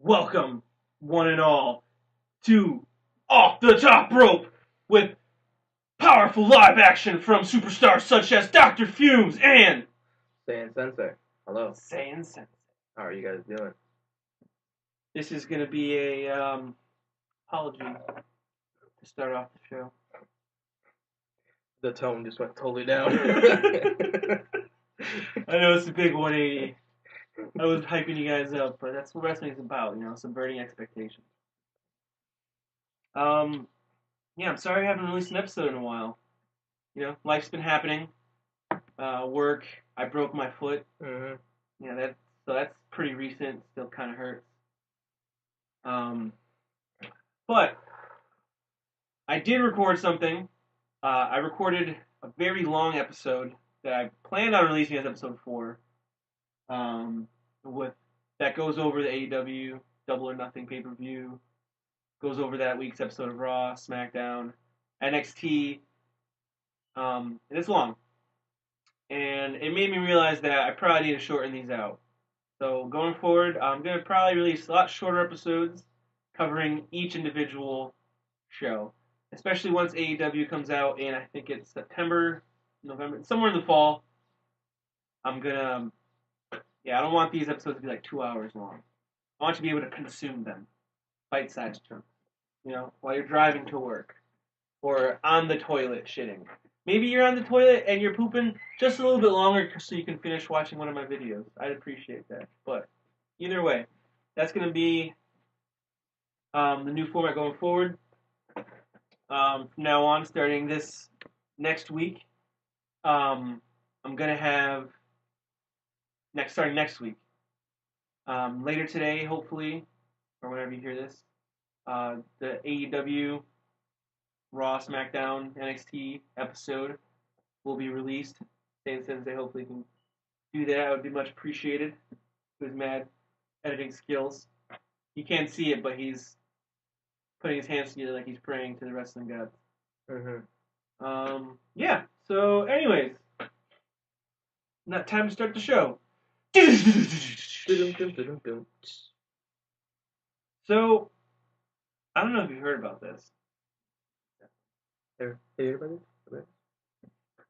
Welcome, one and all, to Off the Top Rope with powerful live action from superstars such as Dr. Fumes and Saiyan Sensei. Hello. Saiyan Sensei. How are you guys doing? This is going to be a apology to start off the show. The tone just went totally down. I know it's a big 180. I was hyping you guys up, but that's what wrestling is about, subverting expectations. Yeah, I'm sorry I haven't released an episode in a while. Life's been happening. Work. I broke my foot. Mm-hmm. That's pretty recent. Still kind of hurts. But I did record something. I recorded a very long episode that I planned on releasing as episode 4. That goes over the AEW Double or Nothing pay-per-view. Goes over that week's episode of Raw, SmackDown, NXT. And it's long. And it made me realize that I probably need to shorten these out. So going forward, I'm going to probably release a lot shorter episodes covering each individual show. Especially once AEW comes out in, I think it's September, November, somewhere in the fall. I don't want these episodes to be like 2 hours long. I want you to be able to consume them. Bite-sized chunks. While you're driving to work. Or on the toilet shitting. Maybe you're on the toilet and you're pooping just a little bit longer so you can finish watching one of my videos. I'd appreciate that. But either way, that's going to be the new format going forward. From now on, starting this next week, I'm going to have, starting next week, later today, hopefully, or whenever you hear this, the AEW Raw, SmackDown, NXT episode will be released. Saiyan Sensei hopefully can do that. It would be much appreciated. His mad editing skills. You can't see it, but he's putting his hands together like he's praying to the wrestling gods. Mm-hmm. Yeah. So, anyways, now time to start the show. So, I don't know if you've heard about this. I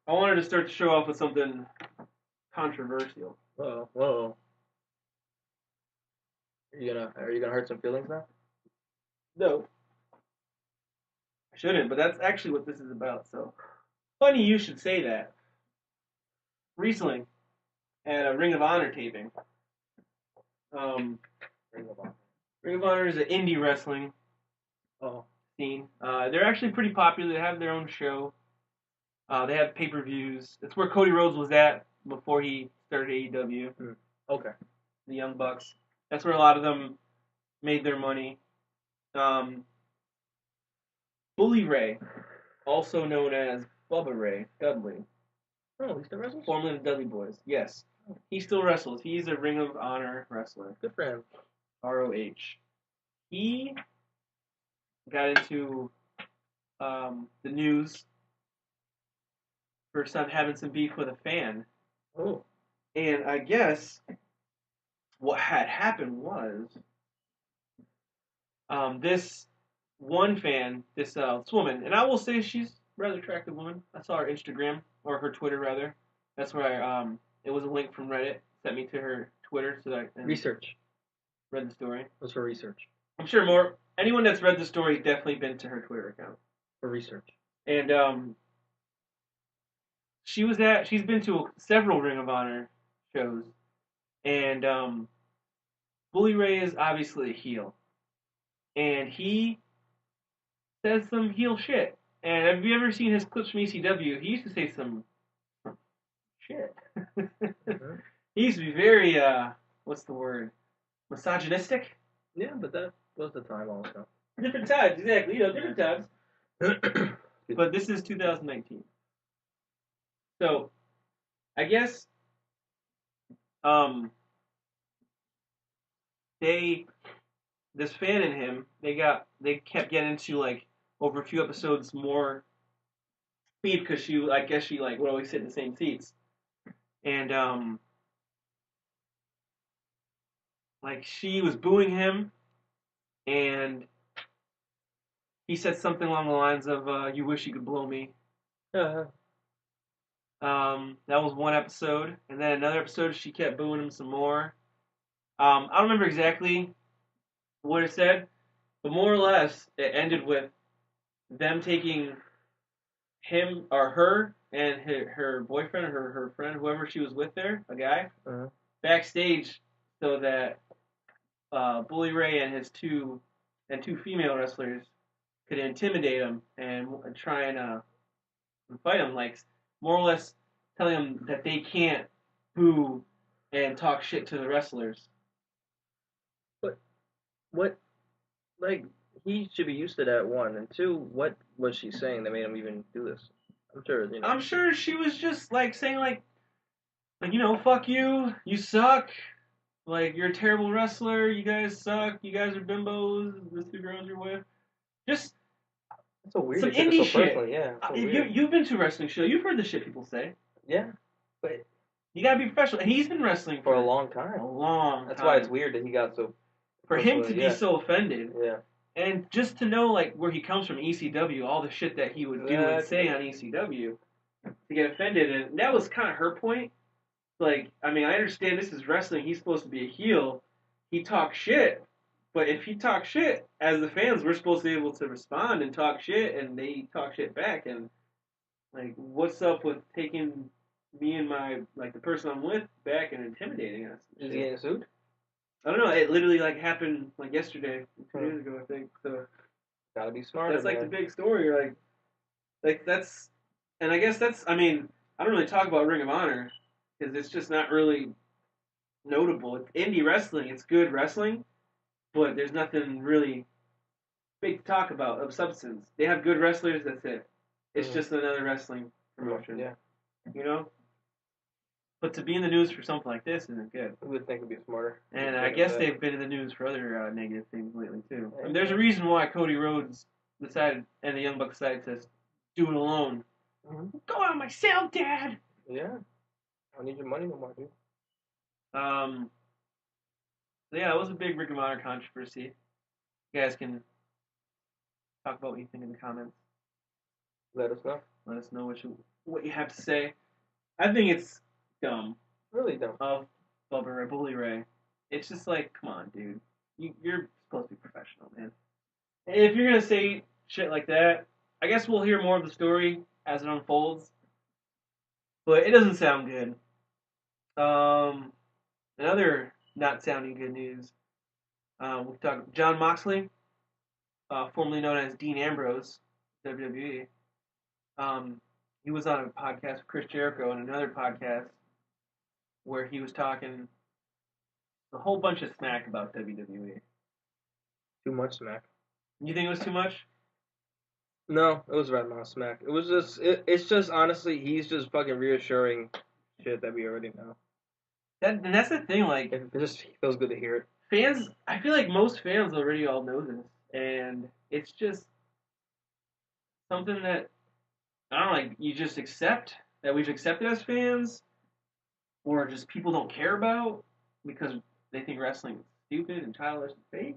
wanted to start the show off with something controversial. Whoa. Are you gonna hurt some feelings now? No. I shouldn't, but that's actually what this is about. So, funny you should say that. Recently, at a Ring of Honor taping. Ring of Honor is an indie wrestling scene. They're actually pretty popular. They have their own show. They have pay-per-views. It's where Cody Rhodes was at before he started AEW. Okay. The Young Bucks. That's where a lot of them made their money. Bully Ray, also known as Bubba Ray Dudley. Oh, he still wrestles? Formerly the Dudley Boys. Yes. He still wrestles. He's a Ring of Honor wrestler. Good for him. ROH. He got into the news for having some beef with a fan. Oh. And I guess what had happened was this one fan, this woman, and I will say she's a rather attractive woman. I saw her Instagram, or her Twitter rather. That's where it was a link from Reddit, sent me to her Twitter so that I research. Read the story. It was for research. I'm sure anyone that's read the story has definitely been to her Twitter account. For research. And she's been to several Ring of Honor shows. And Bully Ray is obviously a heel. And he says some heel shit. And have you ever seen his clips from ECW? He used to say some shit. Mm-hmm. He used to be very, what's the word? Misogynistic? Yeah, but that was the time also. Different times, exactly. Different times. But this is 2019. So, I guess, this fan and him, they kept getting into, like, over a few episodes more speed because she would always sit in the same seats. And, like, she was booing him and he said something along the lines of, "You wish you could blow me." Uh-huh. That was one episode, and then another episode she kept booing him some more. I don't remember exactly what it said, but more or less it ended with them taking him or her and her boyfriend or her friend, whoever she was with there, a guy, Uh-huh. backstage so that Bully Ray and his two female wrestlers could intimidate him and try and fight him, like more or less telling him that they can't boo and talk shit to the wrestlers. But what, like, he should be used to that, one. And two, what was she saying that made him even do this? I'm sure, you know. I'm sure she was just like saying like you know, fuck you, you suck. Like you're a terrible wrestler. You guys suck. You guys are bimbos. The two girls you're with. Just It's so weird. some You took it indie so shit. personally, yeah. So weird. You've been to a wrestling show. You've heard the shit people say. Yeah, but You gotta be professional. And he's been wrestling for a long time. A long time. That's why it's weird that he got so. For him to be so offended. Yeah. And just to know like where he comes from, ECW, all the shit that he would do and say on ECW, to get offended, and that was kind of her point. Like, I mean, I understand this is wrestling. He's supposed to be a heel. He talks shit, but if he talks shit, as the fans, we're supposed to be able to respond and talk shit, and they talk shit back. And like, what's up with taking me and my like the person I'm with back and intimidating us? Is he getting sued? I don't know. It literally like happened like yesterday, 2 days ago, I think. So gotta be smart. That's like the big story. Like that's, and I guess that's. I mean, I don't really talk about Ring of Honor because it's just not really notable. It's indie wrestling. It's good wrestling, but there's nothing really big to talk about of substance. They have good wrestlers. That's it. It's just another wrestling promotion. Yeah. You know. But to be in the news for something like this isn't good. Who would think would be smarter? And I guess they've been in the news for other negative things lately too. I mean, there's a reason why Cody Rhodes decided and the Young Bucks decided to do it alone. Mm-hmm. Go out myself, Dad. Yeah. I don't need your money no more, dude. Yeah, it was a big Ring of Honor controversy. You guys can talk about what you think in the comments. Let us know. Let us know what you have to say. I think it's dumb. Really dumb. Of Bully Ray. It's just like, come on, dude. You're supposed to be professional, man. If you're gonna say shit like that, I guess we'll hear more of the story as it unfolds. But it doesn't sound good. Another not sounding good news. We'll talk John Moxley, formerly known as Dean Ambrose, WWE. He was on a podcast with Chris Jericho and another podcast where he was talking a whole bunch of smack about WWE. Too much smack. You think it was too much? No, it was the right amount of smack. It was just, it's just honestly, he's just fucking reassuring shit that we already know. And that's the thing, like, it just feels good to hear it. Fans, I feel like most fans already all know this, and it's just something that I don't know, like you just accept that we've accepted as fans, or just people don't care about because they think wrestling is stupid and childish and fake.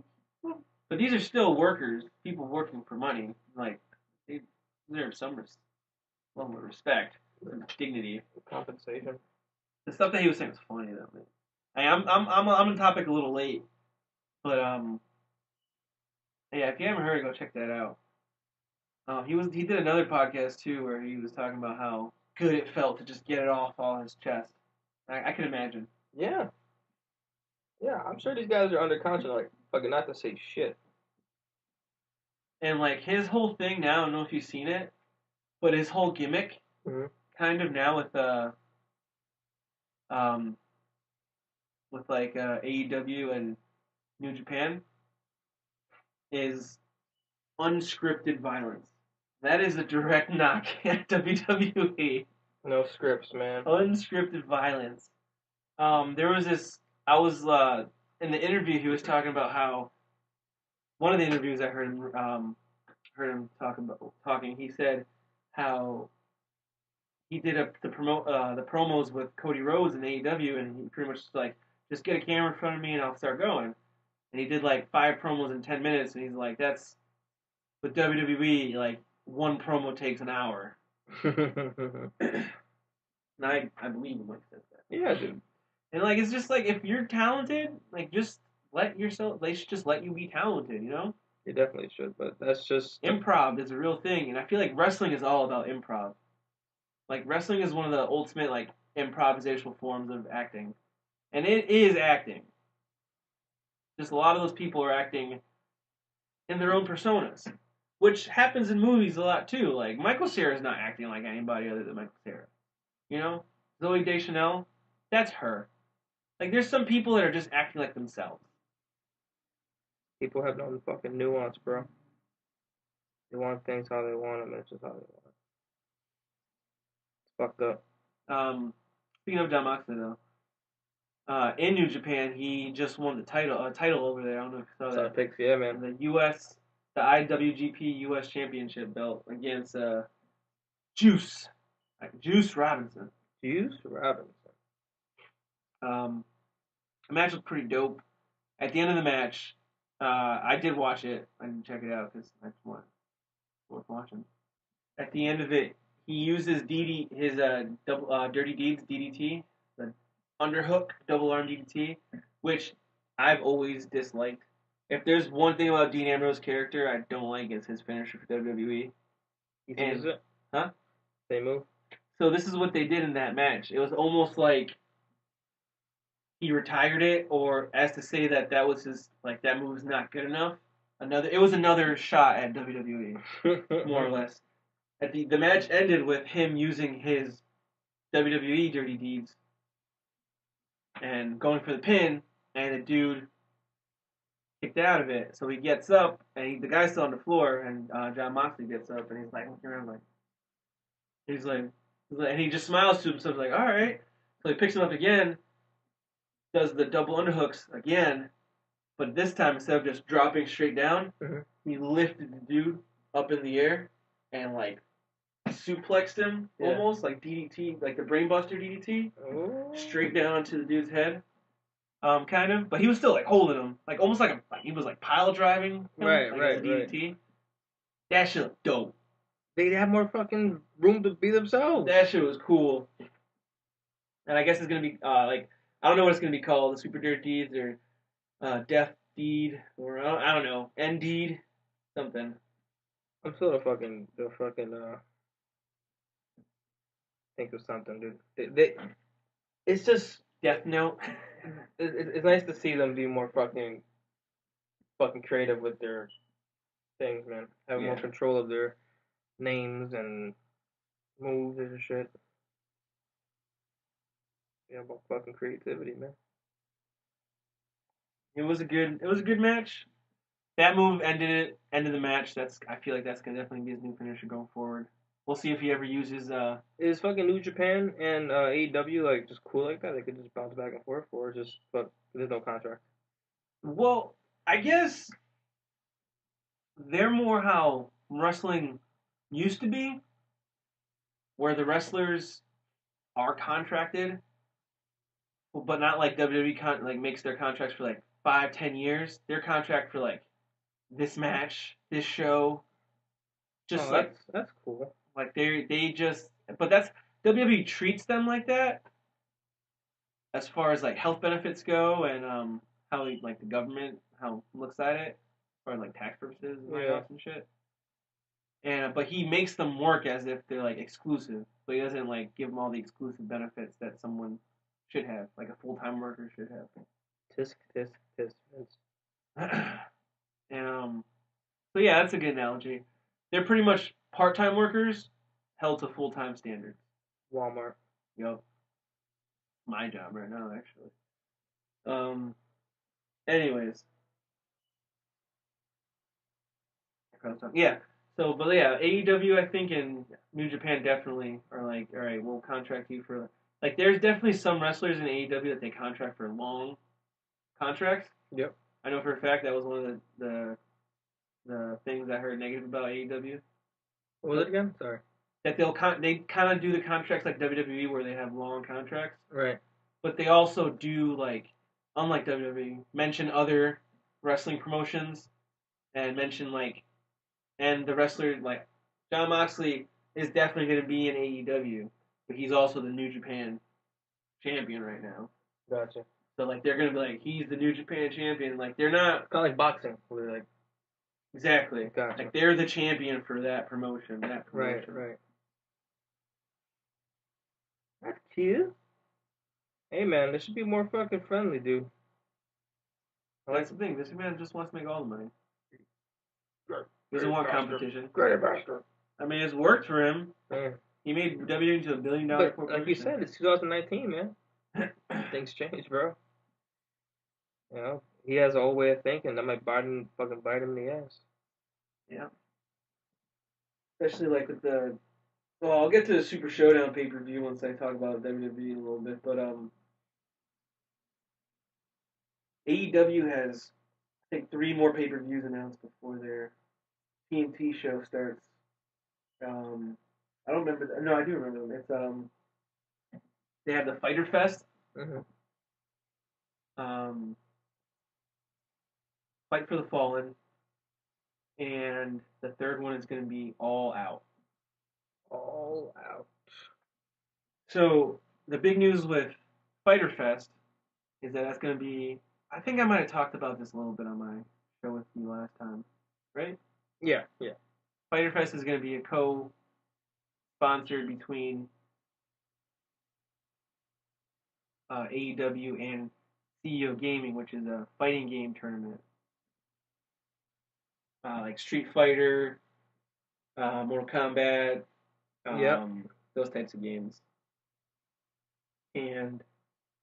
But these are still workers, people working for money. Like they deserve some level of respect, some dignity, compensation. The stuff that he was saying was funny though. Man. I'm on topic a little late, but yeah, if you haven't heard it, go check that out. He did another podcast too where he was talking about how good it felt to just get it off all his chest. I can imagine. Yeah. Yeah, I'm sure these guys are under contract, like fucking not to say shit. And like his whole thing now, I don't know if you've seen it, but his whole gimmick, kind of now with like AEW and New Japan, is unscripted violence. That is a direct knock at WWE. No scripts, man. Unscripted violence. There was this. I was in the interview. He was talking about how one of the interviews I heard him talking. He said how he did the promos with Cody Rhodes in AEW, and he pretty much like just get a camera in front of me and I'll start going. and he did like 5 promos in 10 minutes, and he's like, that's with WWE, like one promo takes an hour. And I believe him when he says that. Yeah, dude. And like it's just like if you're talented, like just let yourself. They should just let you be talented, you know. You definitely should, but that's just Improv is a real thing, and I feel like wrestling is all about improv. Like wrestling is one of the ultimate like improvisational forms of acting, and it is acting. Just a lot of those people are acting in their own personas, which happens in movies a lot too. Like Michael Cera is not acting like anybody other than Michael Cera. You know, Zoe Deschanel, that's her. Like there's some people that are just acting like themselves. people have no fucking nuance, bro. They want things how they want them, and it's just how they want it. It's fucked up. Speaking of John Moxley though, in New Japan he just won the title over there. I don't know if you saw that. Picks, yeah, man. The IWGP US Championship belt against Juice Robinson. Juice Robinson. The match was pretty dope. At the end of the match, I did watch it. I didn't check it out because I just want worth watching. At the end of it, he uses his Dirty Deeds DDT, the underhook double arm DDT, which I've always disliked. If there's one thing about Dean Ambrose's character I don't like, it's his finisher for WWE. He uses it? Huh? They move? So this is what they did in that match. It was almost like he retired it, or as to say that was his, like that move's not good enough. It was another shot at WWE, more or less. The match ended with him using his WWE Dirty Deeds and going for the pin, and the dude kicked out of it. So he gets up, and the guy's still on the floor, and John Moxley gets up, and he's like looking around, and he just smiles to himself, like, all right. So he picks him up again, does the double underhooks again, but this time instead of just dropping straight down, he lifted the dude up in the air and like suplexed him almost like DDT, like the Brainbuster DDT, straight down to the dude's head. Kind of, but he was still like holding him, like almost like he was like pile driving him, right. DDT. That shit looked dope. They have more fucking room to be themselves. That shit was cool. And I guess it's gonna be like I don't know what it's gonna be called, the Super Dirt Deeds or Death Deed or I don't know, End Deed, something. I'm still the fucking think of something, dude. It's just Death Note. It's nice to see them be more fucking creative with their things, man. Have more control of their names and moves and shit. Yeah, about fucking creativity, man. It was a good match. That move ended the match. I feel like that's gonna definitely be his new finisher going forward. We'll see if he ever uses Is fucking New Japan and AEW like just cool like that? They could just bounce back and forth, or just but there's no contract. Well, I guess they're more how wrestling used to be, where the wrestlers are contracted, but not like WWE like makes their contracts for like 5-10 years. Their contract for like this match, this show, just that's cool. Like they just, but that's WWE treats them like that as far as like health benefits go, and how like the government how looks at it, for like tax purposes and shit. And but he makes them work as if they're like exclusive, so he doesn't like give them all the exclusive benefits that someone should have, like a full-time worker should have. Tisk. And so yeah, that's a good analogy. They're pretty much part-time workers held to full-time standards. Walmart. Yup. My job right now, actually. Anyways. Yeah. So, but yeah, AEW, I think, and New Japan definitely are like, all right, we'll contract you for, like, there's definitely some wrestlers in AEW that they contract for long contracts. Yep. I know for a fact that was one of the things I heard negative about AEW. What was it again? Sorry. That they kind of do the contracts like WWE where they have long contracts. Right. But they also do, like, unlike WWE, mention other wrestling promotions and mention like, and the wrestler like Jon Moxley is definitely going to be in AEW, but he's also the New Japan champion right now. Gotcha. So like they're gonna be like he's the New Japan champion. Like they're not kind of like boxing. Where like exactly. Gotcha. Like they're the champion for that promotion. Right. That's cute. Hey man, this should be more fucking friendly, dude. That's the thing. This man just wants to make all the money. Great. He doesn't want competition. Great bastard. I mean, it's worked for him. Yeah. He made WWE into $1 billion corporation. Like you said, it's 2019, man. Things change, bro. You know, he has an old way of thinking that might fucking bite him in the ass. Yeah. Especially like with the. Well, I'll get to the Super Showdown pay-per-view once I talk about WWE in a little bit, but AEW has, I think, 3 more pay-per-views announced before their TNT show starts. I don't remember. No, I do remember them. It's they have the Fighter Fest. Mm-hmm. Fight for the Fallen, and the third one is going to be All Out. All Out. So the big news with Fighter Fest is that that's going to be. I think I might have talked about this a little bit on my show with you last time, right? Yeah. Fighter Fest is going to be a co-sponsored between AEW and CEO Gaming, which is a fighting game tournament. Like Street Fighter, Mortal Kombat, those types of games. And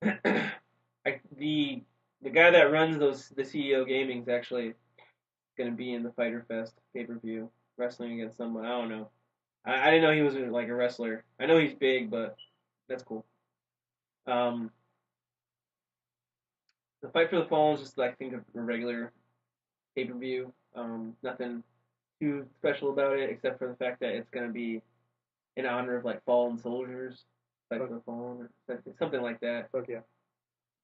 the guy that runs the CEO Gaming is actually going to be in the Fighter Fest pay-per-view, wrestling against someone. I don't know. I didn't know he was like a wrestler. I know he's big, but that's cool. The Fight for the Fallen is just, I think, a regular pay-per-view. Nothing too special about it, except for the fact that it's going to be in honor of, like, fallen soldiers. Fight for the Fallen, or something like that. Fuck yeah.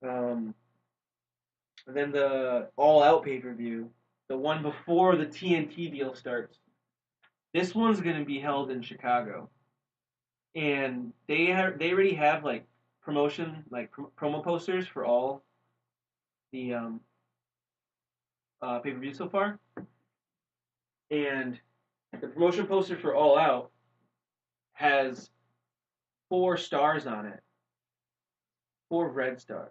And then the All Out pay-per-view, the one before the TNT deal starts, this one's going to be held in Chicago. And they already have, like, promotion, like, promo posters for all the pay-per-view so far. And the promotion poster for All Out has 4 stars on it. 4 red stars.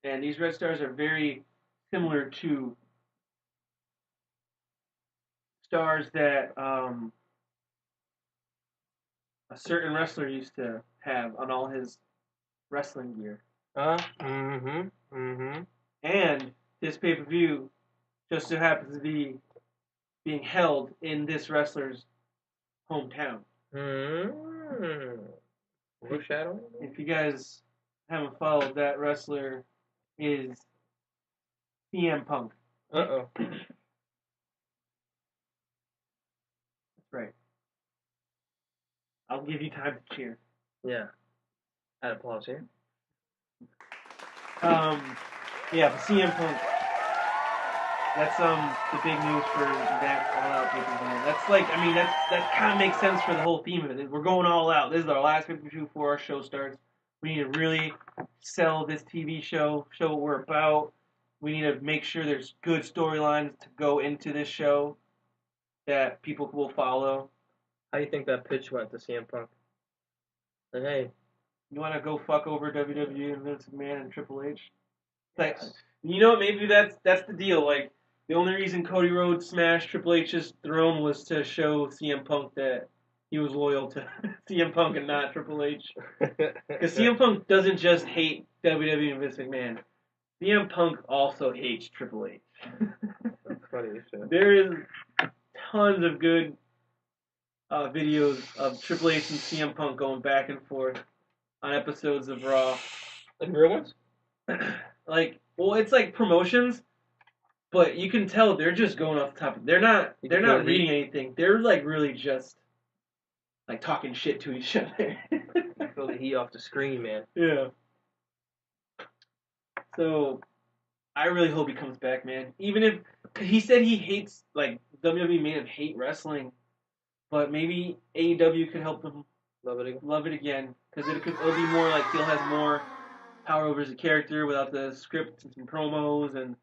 And these red stars are very similar to stars that a certain wrestler used to have on all his wrestling gear. And this pay-per-view just so happens to be being held in this wrestler's hometown. Foreshadowing? If you guys haven't followed, that wrestler is CM Punk. Uh-oh. That's right. I'll give you time to cheer. Yeah. Add applause here. Yeah, but CM Punk. That's the big news for that All Out pay-per-view. That's like, I mean, that kind of makes sense for the whole theme of it. We're going all out. This is our last pay-per-view before our show starts. We need to really sell this TV show, show what we're about. We need to make sure there's good storylines to go into this show that people will follow. How do you think that pitch went to CM Punk? Like, hey, you want to go fuck over WWE and Vince McMahon and Triple H? Like, you know what? Maybe that's the deal. Like, the only reason Cody Rhodes smashed Triple H's throne was to show CM Punk that he was loyal to CM Punk and not Triple H. Because CM Punk doesn't just hate WWE and Vince McMahon. CM Punk also hates Triple H. That's funny as shit. There is tons of good videos of Triple H and CM Punk going back and forth on episodes of Raw. Like real ones? Like, well, it's like promotions, but you can tell they're just going off the top. They're not reading anything. They're like really just like talking shit to each other. Feel the heat off the screen, man. Yeah. So, I really hope he comes back, man. Even if he said he hates like WWE made him hate wrestling, but maybe AEW could help him love it again because it'll be more like Heel has more power over his character without the script and some promos and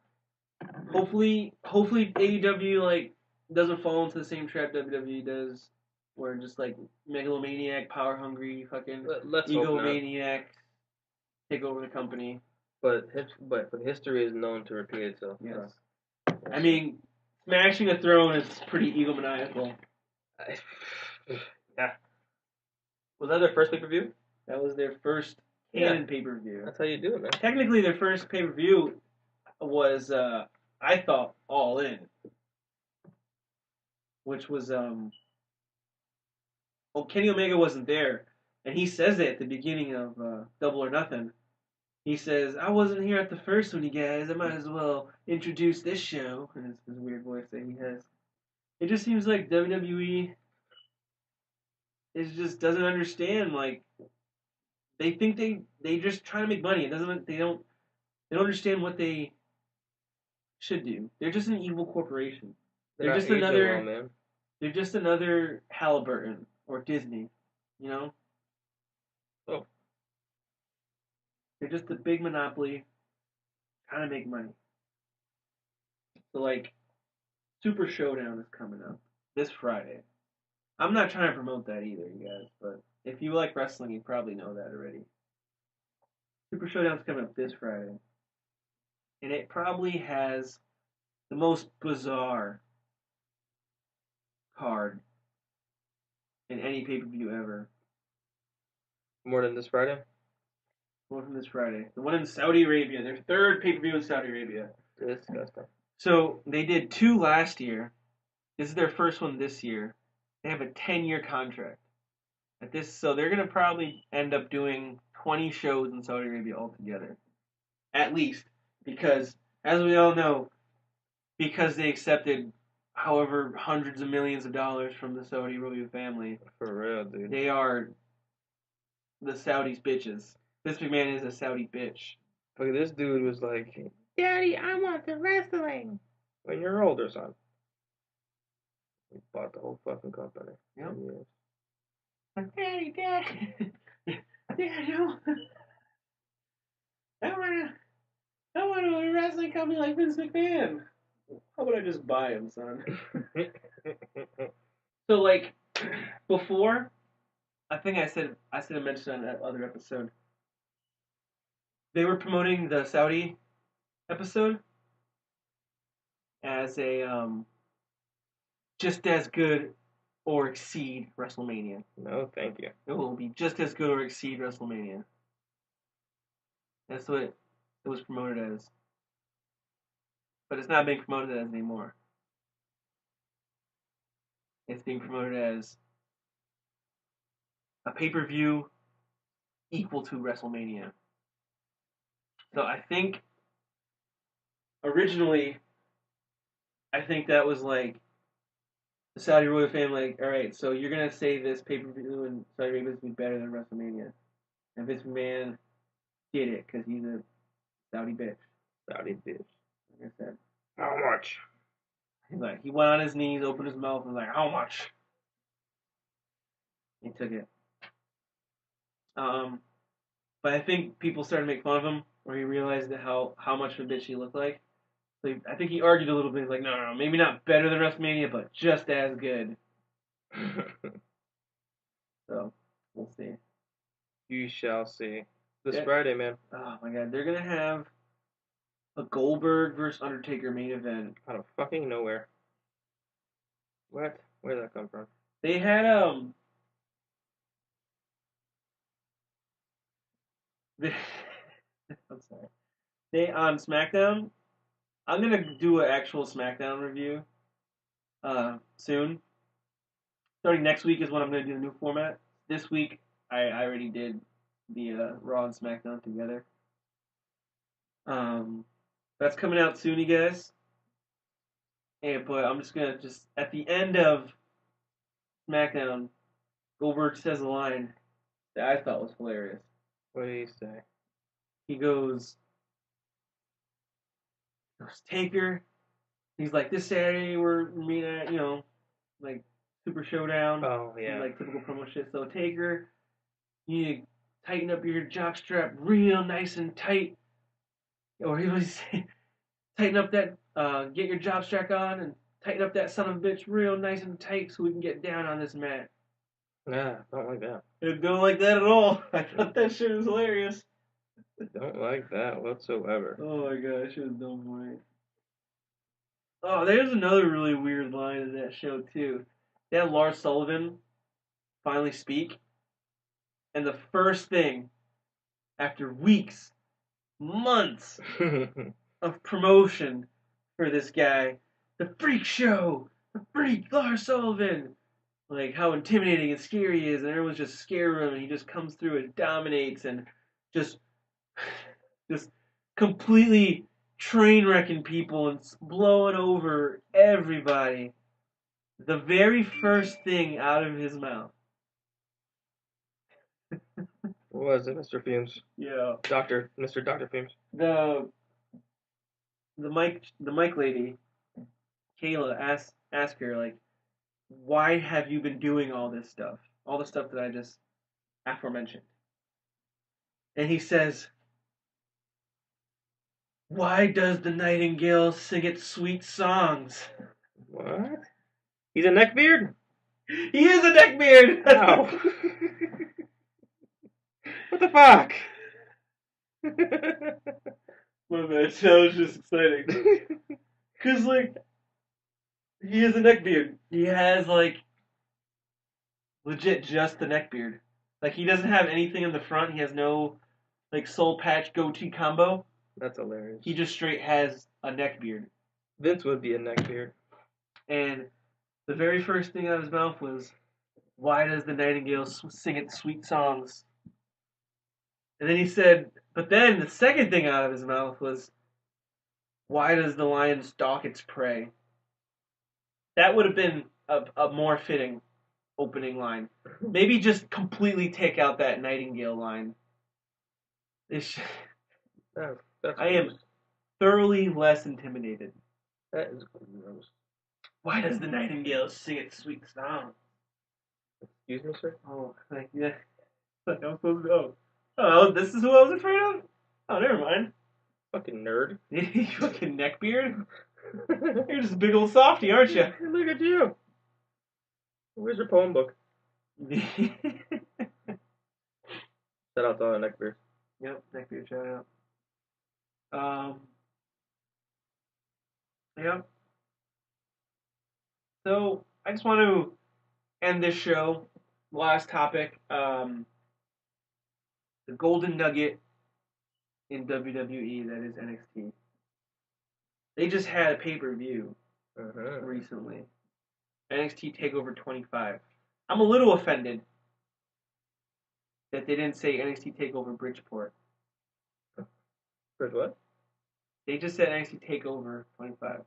hopefully AEW like doesn't fall into the same trap WWE does, where just like megalomaniac, power hungry, fucking Let's hope not. egomaniac take over the company. But history is known to repeat itself. Yes. I mean, smashing a throne is pretty egomaniacal. Yeah. Was that their first pay-per-view? That was their first canon pay-per-view. That's how you do it, man. Technically, their first pay-per-view was, I thought, All In. Which was, well, Kenny Omega wasn't there. And he says it at the beginning of Double or Nothing. He says, I wasn't here at the first one, you guys. I might as well introduce this show. And it's his weird voice that he has. It just seems like WWE just doesn't understand. Like, they think they just try to make money. They don't understand what they should do. They're just an evil corporation. They're just another Halliburton or Disney, you know? Oh. They're just a big monopoly trying to make money. So like Super Showdown is coming up this Friday. I'm not trying to promote that either, you guys, but if you like wrestling, you probably know that already. Super Showdown's coming up this Friday. And it probably has the most bizarre card in any pay-per-view ever. More than this Friday? More than this Friday. The one in Saudi Arabia. Their third pay-per-view in Saudi Arabia. Disgusting. So they did 2 last year. This is their first one this year. They have a 10-year contract. So they're gonna probably end up doing 20 shows in Saudi Arabia altogether, at least, because as we all know, because they accepted however hundreds of millions of dollars from the Saudi royal family. For real, dude. They are the Saudis' bitches. This McMahon is a Saudi bitch. Look, this dude was like, Daddy, I want the wrestling. When you're older, son. He bought the whole fucking company. Yep. Like, Daddy, Daddy, I want a wrestling company like Vince McMahon. How about I just buy him, son? So like before, I think I mentioned on that other episode. They were promoting the Saudi episode as a just as good or exceed WrestleMania. No, thank you. It will be just as good or exceed WrestleMania. That's what it was promoted as. But it's not being promoted as anymore. It's being promoted as a pay-per-view equal to WrestleMania. So I think originally, that was like the Saudi royal family, like, all right, so you're gonna say this pay-per-view in Saudi Arabia is gonna be better than WrestleMania, and Vince McMahon did it because he's a Saudi bitch. Saudi bitch. Like I said. How much? He's like, he went on his knees, opened his mouth, and was like, how much? He took it. But I think people started to make fun of him, or he realized that how much of a bitch he looked like. So I think he argued a little bit. He's like, no, maybe not better than WrestleMania, but just as good. So, we'll see. You shall see. This Friday, man. Oh my god, they're gonna have a Goldberg versus Undertaker main event. Out of fucking nowhere. What? Where did that come from? They had I'm sorry. They on SmackDown. I'm gonna do an actual SmackDown review soon. Starting next week is when I'm gonna do the new format. This week I already did the Raw and SmackDown together. That's coming out soon, you guys. But I'm just gonna at the end of SmackDown, Goldberg says a line that I thought was hilarious. What did he say? He goes, There's Taker. He's like, this Saturday we're meeting at, like Super Showdown. Oh yeah. Like typical promo shit. So Taker, you need to tighten up your jock strap real nice and tight. Or he was tighten up that, get your jock strap on and tighten up that son of a bitch real nice and tight so we can get down on this mat. Nah, don't like that. I don't like that at all. I thought that shit was hilarious. Don't like that whatsoever. Oh my god, I should have done more. Oh, there's another really weird line in that show too. They had Lars Sullivan finally speak, and the first thing after weeks, months of promotion for this guy, the freak show, the freak Lars Sullivan, like how intimidating and scary he is, and everyone's just scared of him, and he just comes through and dominates and just completely train wrecking people and blowing over everybody. The very first thing out of his mouth. What was it, Mr. Fumes? Yeah. Mr. Dr. Fumes. The mic lady, Kayla, ask her like, why have you been doing all this stuff? All the stuff that I just aforementioned. And he says, why does the nightingale sing its sweet songs? What? He's a neckbeard? He is a neckbeard! Ow. What the fuck? My bad, that was just exciting. Because, like, he is a neckbeard. He has, like, legit just the neckbeard. Like, he doesn't have anything in the front. He has no, like, soul patch goatee combo. That's hilarious. He just straight has a neckbeard. Vince would be a neckbeard. And the very first thing out of his mouth was, why does the nightingale sing its sweet songs? And then he said, but then the second thing out of his mouth was, why does the lion stalk its prey? That would have been a more fitting opening line. Maybe just completely take out that nightingale line. I am thoroughly less intimidated. That is gross. Why does the nightingale sing its sweet song? Excuse me, sir? Oh, like, yeah. Like I'm supposed to go. Oh, this is who I was afraid of? Oh, never mind. Fucking nerd. You fucking neckbeard? You're just a big old softy, aren't you? Look at you. Where's your poem book? Shout out to all the neckbeards. Yep, neckbeard shout out. Yep. So I just want to end this show. Last topic. The golden nugget in WWE, that is NXT. They just had a pay-per-view recently. NXT TakeOver 25. I'm a little offended that they didn't say NXT TakeOver Bridgeport. Bridge what? They just said NXT TakeOver 25.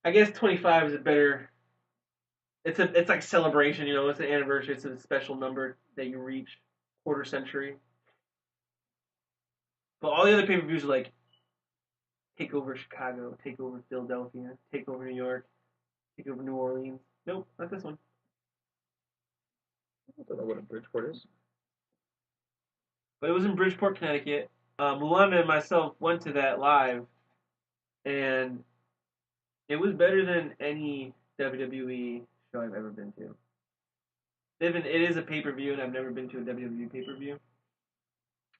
I guess 25 is a better. It's like celebration, It's an anniversary. It's a special number that you reach, quarter century. But all the other pay-per-views are like TakeOver Chicago, TakeOver Philadelphia, TakeOver New York, TakeOver New Orleans. Nope, not this one. I don't know what a Bridgeport is. But it was in Bridgeport, Connecticut. Mulana and myself went to that live, and it was better than any WWE show I've ever been to. It is a pay-per-view, and I've never been to a WWE pay-per-view.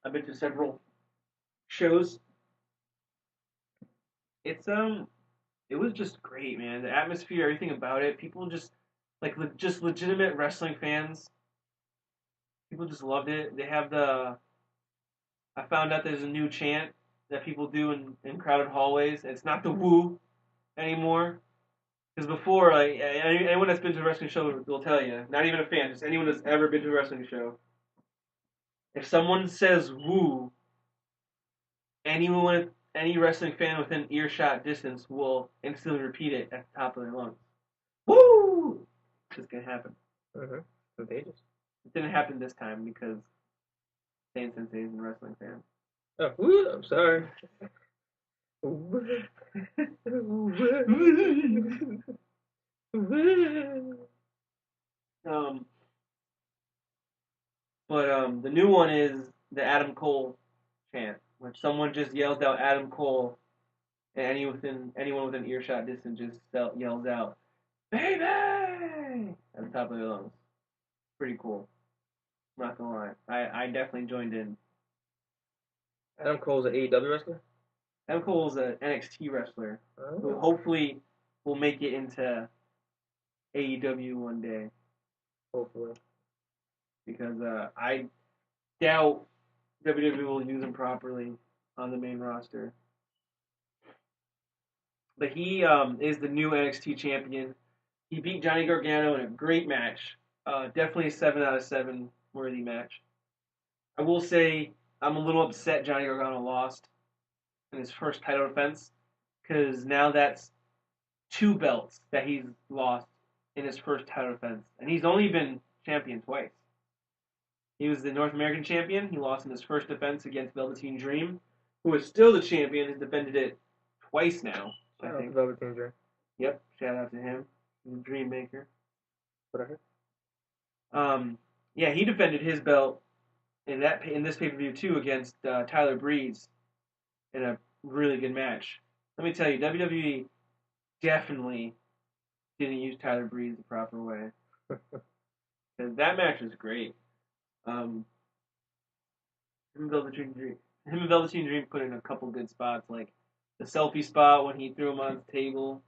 I've been to several shows. It was just great, man. The atmosphere, everything about it. People just just legitimate wrestling fans. People just loved it. They have I found out there's a new chant that people do in crowded hallways. It's not the woo anymore. Because before, like, anyone that's been to a wrestling show will tell you, not even a fan, just anyone that's ever been to a wrestling show, if someone says woo, any wrestling fan within earshot distance will instantly repeat it at the top of their lungs. Woo! It's just going to happen. Contagious. It didn't happen this time because Stan Sensei is a wrestling fan. Oh, woo, I'm sorry. um, but the new one is the Adam Cole chant, which someone just yells out Adam Cole, and anyone within earshot distance just yells out, "Baby!" at the top of their lungs. Pretty cool. I'm not gonna lie, I definitely joined in. Adam Cole's an AEW wrestler. Adam Cole's an NXT wrestler who Oh, hopefully will make it into AEW one day hopefully. because I doubt WWE will use him properly on the main roster. But he is the new NXT champion. He beat Johnny Gargano in a great match. Definitely a 7 out of 7 worthy match. I will say I'm a little upset Johnny Gargano lost in his first title defense because now that's 2 belts that he's lost in his first title defense. And he's only been champion twice. He was the North American champion. He lost in his first defense against Velveteen Dream, who is still the champion. He's defended it twice now, I think. Velveteen Dream. Yep, shout out to him. He's a dream maker. Whatever. Yeah, he defended his belt in this pay per view too against Tyler Breeze in a really good match. Let me tell you, WWE definitely didn't use Tyler Breeze the proper way. Because that match was great. Him and Velveteen Dream put in a couple good spots, like the selfie spot when he threw him on the table.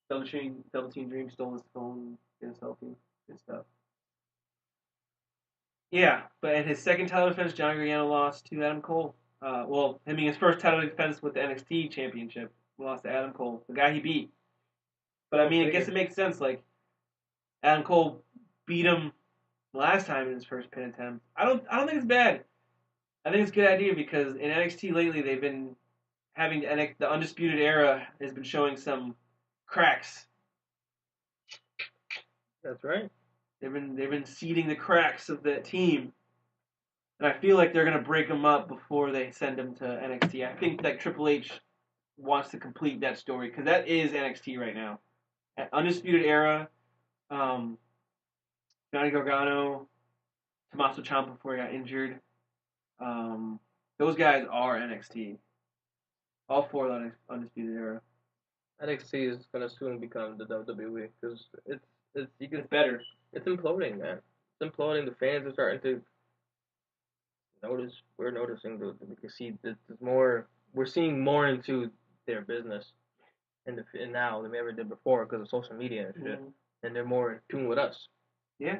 Velveteen Dream stole his phone, did a selfie, good stuff. Yeah, but in his second title defense, Johnny Gargano lost to Adam Cole. Well, I mean his first title defense with the NXT Championship, he lost to Adam Cole, the guy he beat. But I mean, I guess it makes sense. Like Adam Cole beat him last time in his first pin attempt. I don't think it's bad. I think it's a good idea because in NXT lately they've been having the Undisputed Era has been showing some cracks. That's right. They've been seeding the cracks of the team, and I feel like they're gonna break them up before they send them to NXT. I think that Triple H wants to complete that story because that is NXT right now. At Undisputed Era, Johnny Gargano, Tommaso Ciampa before he got injured. Those guys are NXT. All 4 of the Undisputed Era. NXT is gonna soon become the WWE because It's better. It's imploding, man. It's imploding. The fans are starting to notice. We're noticing that we can see that there's more. We're seeing more into their business and now than we ever did before because of social media and shit. And they're more in tune with us. Yeah.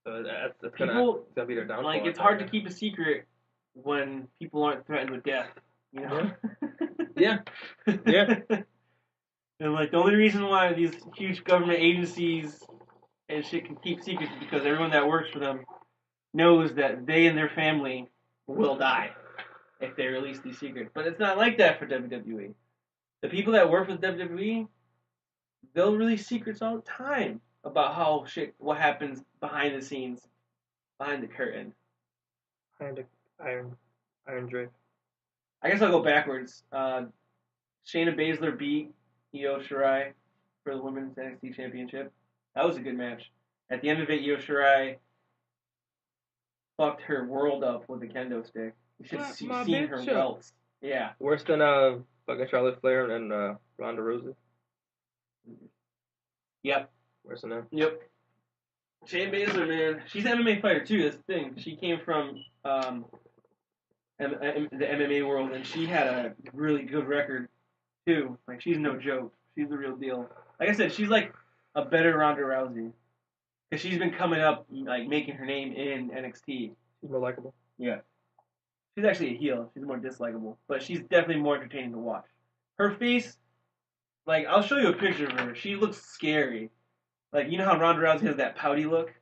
So that's People, gonna be their downfall. like it's hard to keep a secret when people aren't threatened with death. You know. Yeah. Yeah. And like the only reason why these huge government agencies and shit can keep secrets is because everyone that works for them knows that they and their family will die if they release these secrets. But it's not like that for WWE. The people that work for WWE, they'll release secrets all the time about what happens behind the scenes, behind the curtain. Behind the iron drape. I guess I'll go backwards. Shayna Baszler beat Io Shirai for the Women's NXT Championship. That was a good match. At the end of it, Io Shirai fucked her world up with a kendo stick. You should have seen her welts. Yeah. Worse than fucking Charlotte Flair and Ronda Rousey. Yep. Worse than them. Yep. Shayna Baszler, man, she's an MMA fighter too. That's the thing. She came from the MMA world, and she had a really good record too. Like she's no joke. She's the real deal. Like I said, she's like a better Ronda Rousey because she's been coming up, like making her name in NXT. She's more likable. Yeah. She's actually a heel. She's more dislikable, but she's definitely more entertaining to watch. Her face, like I'll show you a picture of her. She looks scary. Like you know how Ronda Rousey has that pouty look.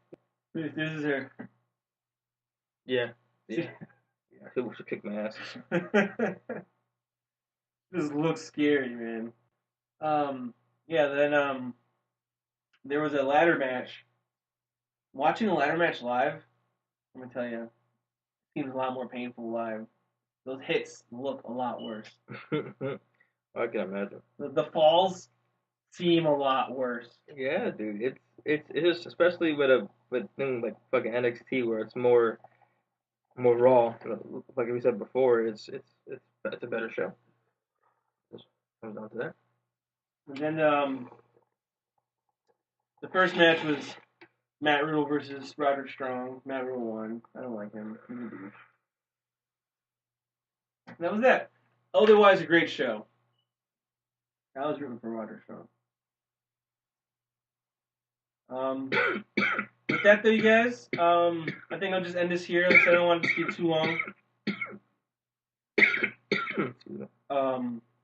This is her. Yeah. Yeah. She kicked my ass. This looks scary, man. Yeah. Then there was a ladder match. Watching a ladder match live, I'm gonna tell you, seems a lot more painful live. Those hits look a lot worse. I can imagine. The falls seem a lot worse. Yeah, dude. It is especially with things like fucking NXT where it's more raw. Like we said before, it's a better show. Just comes down to that. And then the first match was Matt Riddle versus Roderick Strong. Matt Riddle won. I don't like him. He's a douche. And that was that. Otherwise, a great show. I was rooting for Roderick Strong. With that, though, you guys, I think I'll just end this here. Like I said, I don't want it to be too long.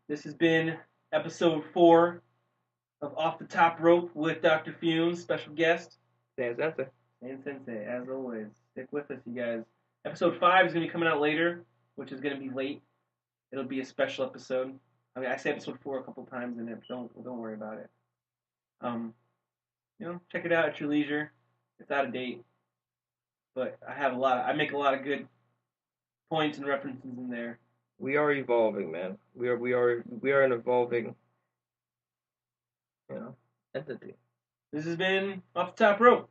This has been episode 4 of Off the Top Rope with Dr. Fumes, special guest. Dan Sensei. Dan Sensei, as always. Stick with us, you guys. Episode 5 is going to be coming out later, which is going to be late. It'll be a special episode. I mean, I say episode 4 a couple times in it. Don't worry about it. Check it out at your leisure. It's out of date, but I make a lot of good points and references in there. We are evolving, man. We are an evolving, entity. This has been Off the Top Rope.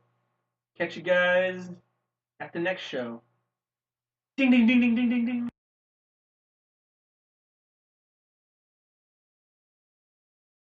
Catch you guys at the next show. Ding ding ding ding ding ding ding.